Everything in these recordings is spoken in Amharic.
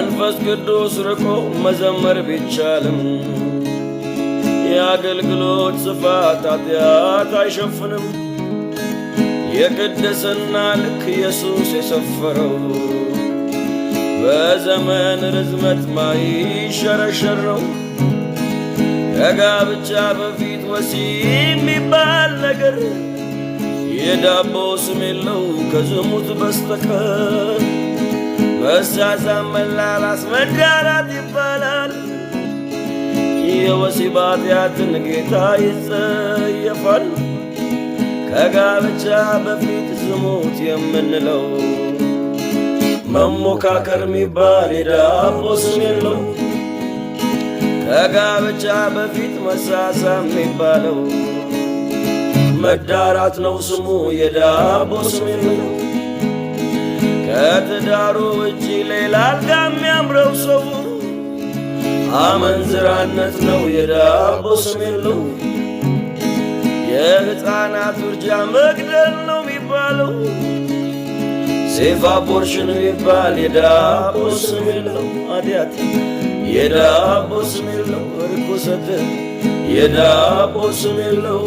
መንፈስ ቅዱስ ርቆ መዘመር ቢቻልም የአገልግሎት ስፋት ኃጢአት አይሸፍንም። የቅድስና ልክ ኢየሱስ የሰፈረው በዘመን ርዝመት ማይሸረሸር ነው። ከጋብቻ በፊት ወሲብ የሚባል ነገር የዳቦ ስም የለው ከዝሙት በስተቀር። መሳሳም፣ መላላስ፣ መዳራት ይባላል። የወሲብ ኃጢአትን ጌታ ይጸየፋል። ከጋብቻ በፊት ዝሙት የምንለው መሞካከር የሚባል የዳቦ ስም የለው። ከጋብቻ በፊት መሳሳም የሚባለው መዳራት ነው ስሙ የዳቦ ስም የለው። ከትዳሩ ውጪ ሌላ አልጋ የሚያምረው ሰው አመንዝራነት ነው የዳቦ ስም የለው። የሕፃናት ውርጃ መግደል ነው የሚባለው ሴፍ አቦርሽን የሚባል የዳቦ ስም የለው። ኃጢአት የዳቦ ስም የለው። ርኩሰት የዳቦ ስም የለው።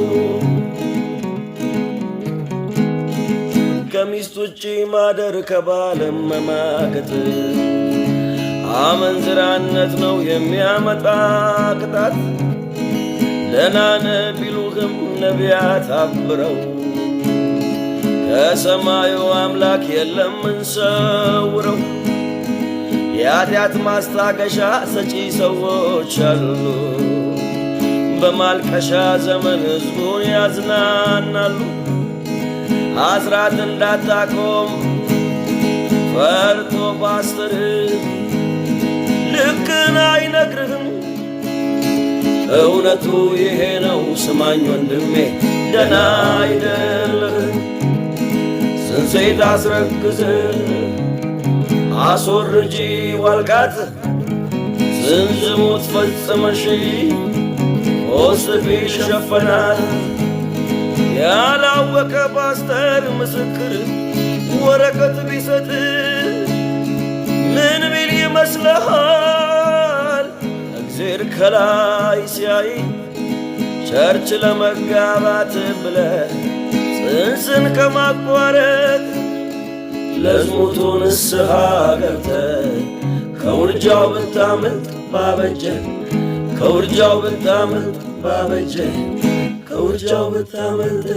ከሚስት ውጪ ማደር ከባል መማገጥ አመንዝራነት ነው የሚያመጣ ቅጣት። ደህና ነህ ቢሉህም ነቢያት አብረው ከሰማዩ አምላክ የለም እንሰውረው። የኃጢአት ማስታገሻ ሰጪ ሰዎች አሉ። በማልቀሻ ዘመን ሕዝቡን ያዝናናሉ። አስራት እንዳታቆም ፈርቶ ፓስተር ልክን አይነግርህም። እውነቱ ይሄ ነው ስማኝ ወንድሜ ደና አይደለህም። ስንሴት አስረግዝ አስወርጂ ዋልቃት ስንዝሙት ፈጽመሽ ወስፊ ሸፈናት። ያላወቀ ፓስተር ምስክር ወረቀት ቢሰጥ ምን ቢል ይመስልሃል? እግዜር ከላይ ሲያይ ቸርች ለመጋባት ብለ ጽንስን ከማቋረጥ ለዝሙቱ ንስሐ ገብተ ከውርጃው ብታመልጥ ባበጀ ከውርጃው ብታመልጥ ባበጀ ከውርጃው ብታመልጥ